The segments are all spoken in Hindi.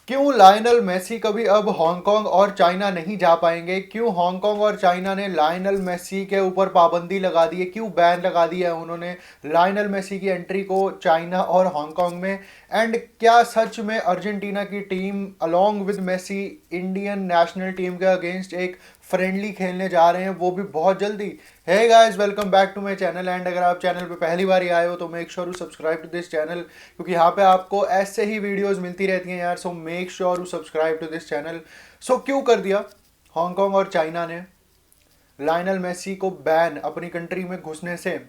क्यों लायनल मेसी कभी अब हांगकांग और चाइना नहीं जा पाएंगे? क्यों हांगकांग और चाइना ने लायनल मेसी के ऊपर पाबंदी लगा दी है? क्यों बैन लगा दिया है उन्होंने लायनल मेसी की एंट्री को चाइना और हांगकांग में? एंड क्या सच में अर्जेंटीना की team along with Messi Indian national team के अगेंस्ट एक फ्रेंडली खेलने जा रहे हैं, वो भी बहुत जल्दी? Hey guys, welcome back to my channel. And अगर आप चैनल पे पहली बार ही आए हो तो make sure you subscribe to this channel, क्योंकि यहाँ पे आपको ऐसे ही वीडियोस मिलती रहती हैं यार। So make sure you subscribe to this channel. So क्यों कर दिया हांगकांग और चाइना ने लायनल मेसी को बैन अपनी कंट्री में घुसने से?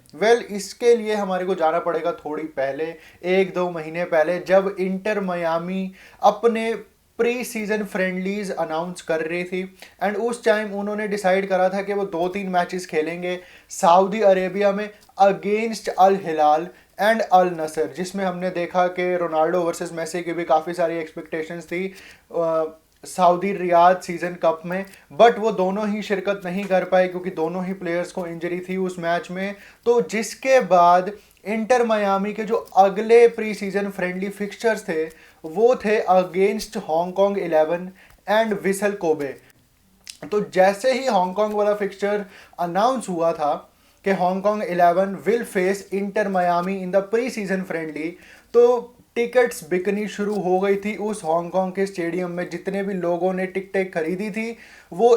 इसके लिए हमारे को जाना पड़ेगा थोड़ी पहले, एक दो महीने पहले, जब इंटर मयामी अपने प्री सीजन फ्रेंडलीज अनाउंस कर रही थी। एंड उस टाइम उन्होंने डिसाइड करा था कि वो 2-3 मैचेस खेलेंगे सऊदी अरेबिया में अगेंस्ट अल हिलाल एंड अल नसर, जिसमें हमने देखा कि रोनाल्डो वर्सेस मेसी की भी काफ़ी सारी एक्सपेक्टेशंस थी सऊदी रियाद सीजन कप में। बट वो दोनों ही शिरकत नहीं कर पाए क्योंकि दोनों ही प्लेयर्स को इंजरी थी उस मैच में। तो जिसके बाद इंटर मयामी के जो अगले प्री सीजन फ्रेंडली फिक्सचर्स थे वो थे against Hong Kong 11 and whistle Kobe. तो जैसे ही हांगकांग वाला फिक्सचर अनाउंस हुआ था कि Hong Kong 11 will face inter Miami in the pre season friendly, तो टिकट्स बिकनी शुरू हो गई थी उस हांगकांग के स्टेडियम में। जितने भी लोगों ने टिकटें खरीदी थी वो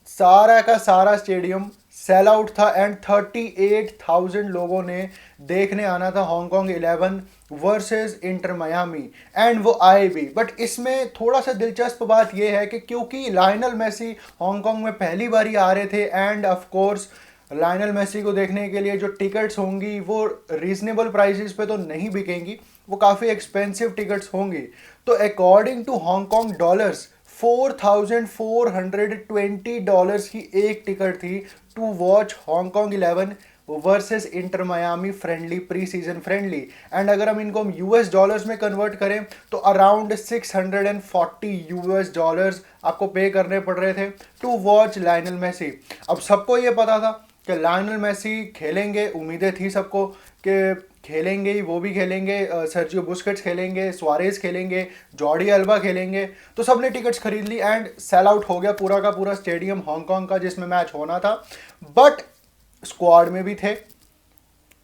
सारा का सारा स्टेडियम सेल आउट था। एंड 38,000 लोगों ने देखने आना था Hong Kong 11 versus Inter Miami, and वो आए भी। बट इसमें थोड़ा सा दिलचस्प बात यह है कि क्योंकि लायनल मेसी हांगकांग में पहली बार ही आ रहे थे, and of course Lionel Messi को देखने के लिए जो टिकट्स होंगी वो रीजनेबल प्राइसेस पे तो नहीं बिकेंगी, वो काफ़ी एक्सपेंसिव टिकट्स होंगी। तो अकॉर्डिंग टू हांगकांग डॉलर्स $4,420 की एक टिकट थी to watch Hong Kong 11 versus Inter Miami friendly, pre season friendly. And अगर हम इनको यूएस डॉलर्स में कन्वर्ट करें तो अराउंड $640 आपको पे करने पड़ रहे थे टू वॉच लायनल मेसी। अब सबको ये पता था कि लायनल मेसी खेलेंगे, उम्मीदें थी सबको कि खेलेंगे ही, वो भी खेलेंगे, सर्जियो बुस्केट्स खेलेंगे, सुआरेज खेलेंगे, जॉर्डी अल्बा खेलेंगे। तो सबने टिकट्स खरीद ली एंड सेल आउट हो गया पूरा का पूरा स्टेडियम हांगकांग का जिसमें मैच होना था। बट स्क्वाड में भी थे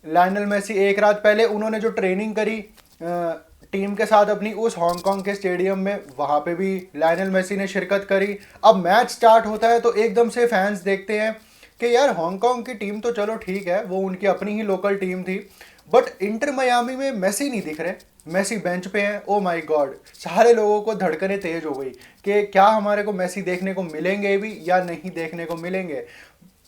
लायनल मेसी। एक रात पहले उन्होंने जो ट्रेनिंग करी टीम के साथ अपनी उस हांगकांग के स्टेडियम में, वहाँ पे भी लायनल मेसी ने शिरकत करी। अब मैच स्टार्ट होता है तो एकदम से फैंस देखते हैं कि यार हांगकांग की टीम तो चलो ठीक है, वो उनकी अपनी ही लोकल टीम थी, बट इंटर मयामी में मेसी नहीं दिख रहे, मेसी बेंच पे हैं। ओ माय गॉड, सारे लोगों को धड़कनें तेज हो गई कि क्या हमारे को मेसी देखने को मिलेंगे भी या नहीं देखने को मिलेंगे।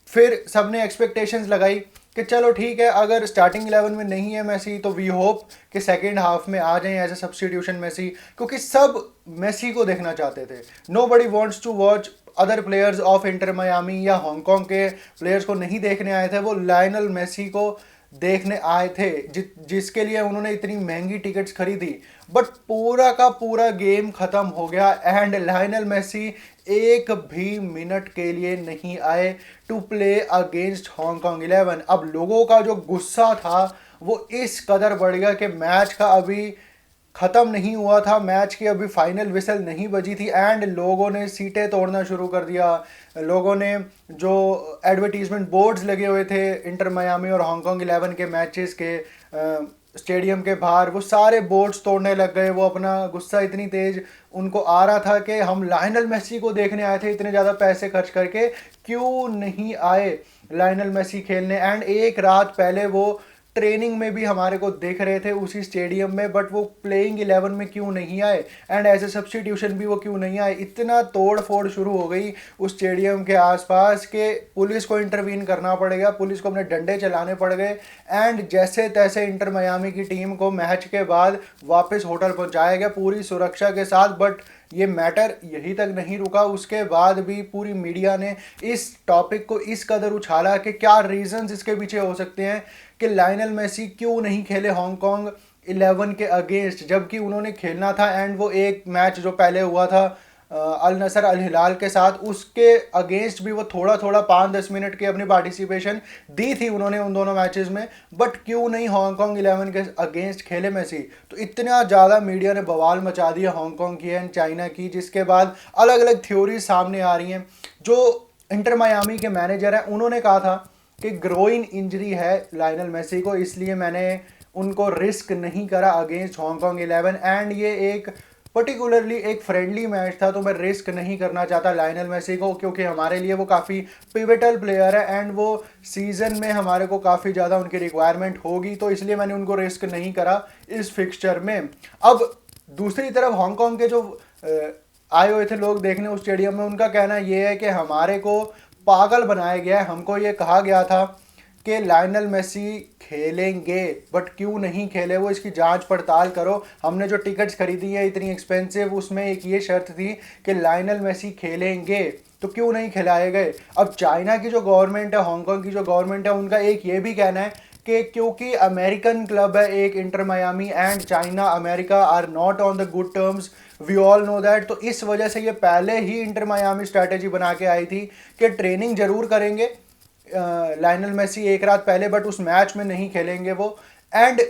फिर सबने एक्सपेक्टेशंस लगाई कि चलो ठीक है, अगर स्टार्टिंग 11 में नहीं है मेसी तो वी होप कि सेकेंड हाफ में आ जाएं एज ए सब्स्टिट्यूशन मेसी, क्योंकि सब मेसी को देखना चाहते थे। Nobody wants to watch other players of Inter Miami, या हांगकांग के प्लेयर्स को नहीं देखने आए थे, वो लायनल मेसी को देखने आए थे जिसके लिए उन्होंने इतनी महंगी टिकट्स खरीदी। बट पूरा का पूरा गेम खत्म हो गया एंड लायनल मेसी एक भी मिनट के लिए नहीं आए टू प्ले अगेंस्ट हांगकांग 11। अब लोगों का जो गुस्सा था वो इस कदर बढ़ गया कि मैच का अभी ख़त्म नहीं हुआ था, मैच की अभी फाइनल विसल नहीं बजी थी एंड लोगों ने सीटें तोड़ना शुरू कर दिया। लोगों ने जो एडवर्टीजमेंट बोर्ड्स लगे हुए थे इंटर मयामी और हांगकांग 11 के मैचेस के स्टेडियम के बाहर, वो सारे बोर्ड्स तोड़ने लग गए। वो अपना गुस्सा इतनी तेज उनको आ रहा था कि हम लायनल मेसी को देखने आए थे, इतने ज़्यादा पैसे खर्च करके क्यों नहीं आए लायनल मेसी खेलने। एंड एक रात पहले वो ट्रेनिंग में भी हमारे को देख रहे थे उसी स्टेडियम में, बट वो प्लेइंग 11 में क्यों नहीं आए एंड एज ए सब्स्टिट्यूशन भी वो क्यों नहीं आए। इतना तोड़ फोड़ शुरू हो गई उस स्टेडियम के आसपास के पुलिस को इंटरवीन करना पड़ेगा, पुलिस को अपने डंडे चलाने पड़ गए एंड जैसे तैसे इंटर मयामी की टीम को मैच के बाद वापस होटल पहुंचाया गया पूरी सुरक्षा के साथ। बट ये मैटर यहीं तक नहीं रुका, उसके बाद भी पूरी मीडिया ने इस टॉपिक को इस कदर उछाला कि क्या रीजंस इसके पीछे हो सकते हैं कि लायनल मेसी क्यों नहीं खेले हांगकांग 11 के अगेंस्ट, जबकि उन्होंने खेलना था। एंड वो एक मैच जो पहले हुआ था अल नसर अल हिलाल के साथ, उसके अगेंस्ट भी वो थोड़ा थोड़ा 5-10 मिनट की अपनी पार्टिसिपेशन दी थी उन्होंने उन दोनों मैचेस में। बट क्यों नहीं हांगकांग 11 के अगेंस्ट खेले मेसी? तो इतना ज़्यादा मीडिया ने बवाल मचा दिया हांगकांग की एंड चाइना की, जिसके बाद अलग अलग थ्योरीज सामने आ रही हैं। जो इंटर मायामी के मैनेजर हैं उन्होंने कहा था कि ग्रोइन इंजरी है लायनल मेसी को, इसलिए मैंने उनको रिस्क नहीं करा अगेंस्ट हांगकांग 11 एंड ये एक पर्टिकुलरली एक फ्रेंडली मैच था, तो मैं रिस्क नहीं करना चाहता लायनल मेसी को, क्योंकि हमारे लिए वो काफ़ी पिवटल प्लेयर है एंड वो सीज़न में हमारे को काफ़ी ज़्यादा उनकी रिक्वायरमेंट होगी, तो इसलिए मैंने उनको रिस्क नहीं करा इस फिक्सचर में। अब दूसरी तरफ हांगकांग के जो आए हुए थे लोग देखने उस स्टेडियम में, उनका कहना ये है कि हमारे को पागल बनाया गया है। हमको ये कहा गया था कि लायनल मेसी खेलेंगे, बट क्यों नहीं खेले वो इसकी जांच पड़ताल करो। हमने जो टिकट्स खरीदी है इतनी एक्सपेंसिव, उसमें एक ये शर्त थी कि लायनल मेसी खेलेंगे, तो क्यों नहीं खिलाए गए? अब चाइना की जो गवर्नमेंट है, हांगकांग की जो गवर्नमेंट है, उनका एक ये भी कहना है कि क्योंकि अमेरिकन क्लब है एक Inter Miami and China America are not on the good terms, we all know that, तो इस वजह से ये पहले ही इंटर मायामी स्ट्रैटेजी बना के आई थी कि ट्रेनिंग जरूर करेंगे लायनल मेसी एक रात पहले, बट उस मैच में नहीं खेलेंगे वो। एंड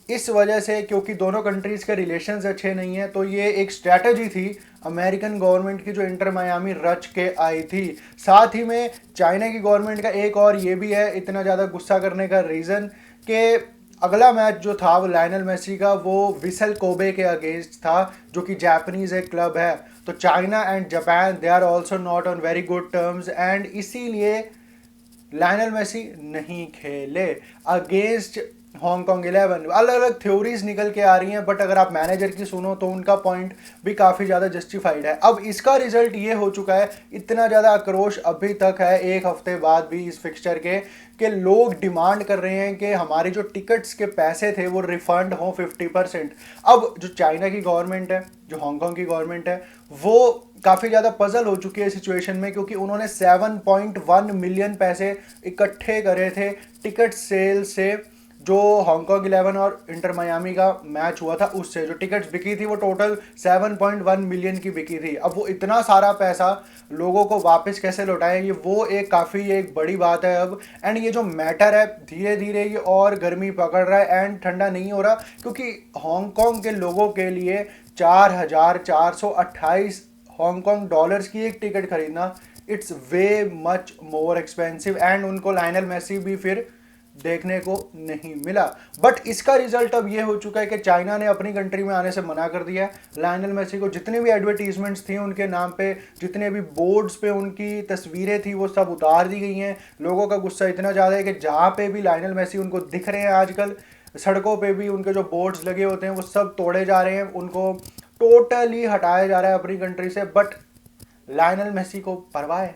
इस वजह से क्योंकि दोनों कंट्रीज के रिलेशंस अच्छे नहीं हैं, तो ये एक स्ट्रैटेजी थी अमेरिकन गवर्नमेंट की जो इंटर मायामी रच के आई थी। साथ ही में चाइना की गवर्नमेंट का एक और ये भी है इतना ज़्यादा गुस्सा करने का रीज़न कि अगला मैच जो था वो लायनल मेसी का वो विसल कोबे के अगेंस्ट था, जो कि जापानीज एक क्लब है। तो China and Japan they are also not on very good terms and इसीलिए लायनल मेसी नहीं खेले अगेंस्ट हांगकांग 11। अलग अलग थ्योरीज निकल के आ रही हैं, बट अगर आप मैनेजर की सुनो तो उनका पॉइंट भी काफ़ी ज़्यादा जस्टिफाइड है। अब इसका रिजल्ट ये हो चुका है, इतना ज़्यादा आक्रोश अभी तक है एक हफ्ते बाद भी इस फिक्सचर के, कि लोग डिमांड कर रहे हैं कि हमारे जो टिकट्स के पैसे थे वो रिफंड हों 50%। अब जो चाइना की गवर्नमेंट है, जो हांगकांग की गवर्नमेंट है, वो काफ़ी ज़्यादा पजल हो चुकी है सिचुएशन में, क्योंकि उन्होंने 7.1 मिलियन पैसे इकट्ठे करे थे टिकट सेल से, जो हांगकांग 11 और इंटर मायामी का मैच हुआ था उससे जो टिकट्स बिकी थी वो टोटल 7.1 मिलियन की बिकी थी। अब वो इतना सारा पैसा लोगों को वापस कैसे लौटाएं, ये वो एक काफ़ी एक बड़ी बात है अब। एंड ये जो मैटर है धीरे धीरे ये और गर्मी पकड़ रहा है एंड ठंडा नहीं हो रहा, क्योंकि हांगकांग के लोगों के लिए 4,428 हांगकांग डॉलर्स की एक टिकट खरीदना it's way much more expensive and उनको लायनल मेसी भी फिर देखने को नहीं मिला। बट इसका रिजल्ट अब ये हो चुका है कि चाइना ने अपनी कंट्री में आने से मना कर दिया है लायनल मेसी को। जितनी भी एडवर्टीजमेंट्स थी उनके नाम पे, जितने भी बोर्ड्स पे उनकी तस्वीरें थी, वो सब उतार दी गई हैं। लोगों का गुस्सा इतना ज़्यादा है कि जहाँ पे भी लायनल मेसी उनको दिख रहे हैं आजकल, सड़कों पे भी उनके जो बोर्ड्स लगे होते हैं वो सब तोड़े जा रहे हैं, उनको टोटली हटाया जा रहा है अपनी कंट्री से। बट लायनल मेसी को परवाह है,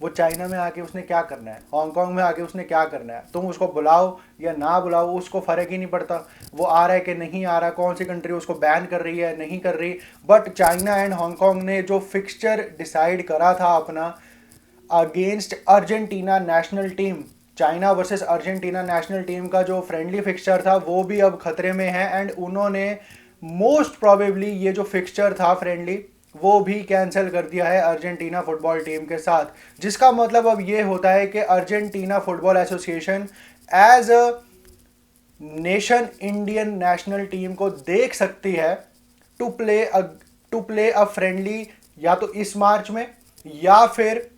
वो चाइना में आके उसने क्या करना है, हांगकांग में आके उसने क्या करना है, तुम उसको बुलाओ या ना बुलाओ उसको फ़र्क ही नहीं पड़ता। वो आ रहा है कि नहीं आ रहा, कौन सी कंट्री उसको बैन कर रही है नहीं कर रही। बट चाइना एंड हांगकांग ने जो फिक्सचर डिसाइड करा था अपना against Argentina national team, China versus Argentina national team का जो फ्रेंडली फिक्सचर था वो भी अब खतरे में है एंड उन्होंने मोस्ट प्रोबेबली ये जो फिक्सचर था फ्रेंडली वो भी कैंसिल कर दिया है अर्जेंटीना फुटबॉल टीम के साथ। जिसका मतलब अब ये होता है कि Argentina football association as a nation Indian national team को देख सकती है टू प्ले अ फ्रेंडली, या तो इस मार्च में या फिर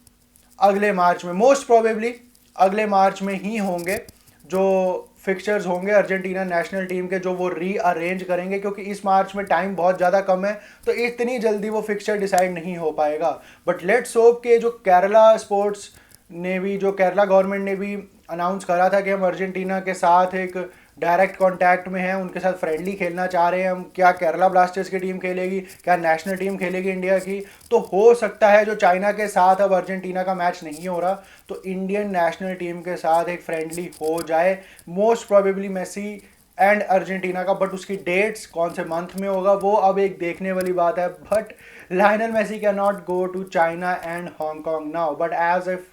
अगले मार्च में। मोस्ट प्रोबेबली अगले मार्च में ही होंगे जो फिक्सचर्स होंगे अर्जेंटीना नेशनल टीम के, जो वो रीअरेंज करेंगे, क्योंकि इस मार्च में टाइम बहुत ज़्यादा कम है, तो इतनी जल्दी वो फिक्सचर डिसाइड नहीं हो पाएगा। बट लेट्स होप के जो केरला स्पोर्ट्स ने भी, जो केरला गवर्नमेंट ने भी अनाउंस करा था कि हम अर्जेंटीना के साथ एक डायरेक्ट कांटेक्ट में हैं, उनके साथ फ्रेंडली खेलना चाह रहे हैं हम, क्या केरला ब्लास्टर्स की टीम खेलेगी, क्या नेशनल टीम खेलेगी इंडिया की, तो हो सकता है जो चाइना के साथ अब अर्जेंटीना का मैच नहीं हो रहा तो इंडियन नेशनल टीम के साथ एक फ्रेंडली हो जाए, most probably Messi and Argentina का। बट उसकी डेट्स कौन से मंथ में होगा वो अब एक देखने वाली बात है। But Lionel Messi can not go to China and Hong Kong now, but as if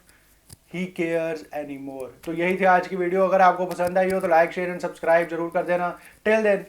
he cares any more. तो यही थी आज की वीडियो। अगर आपको पसंद आई हो तो लाइक शेयर एंड सब्सक्राइब जरूर कर देना। Till then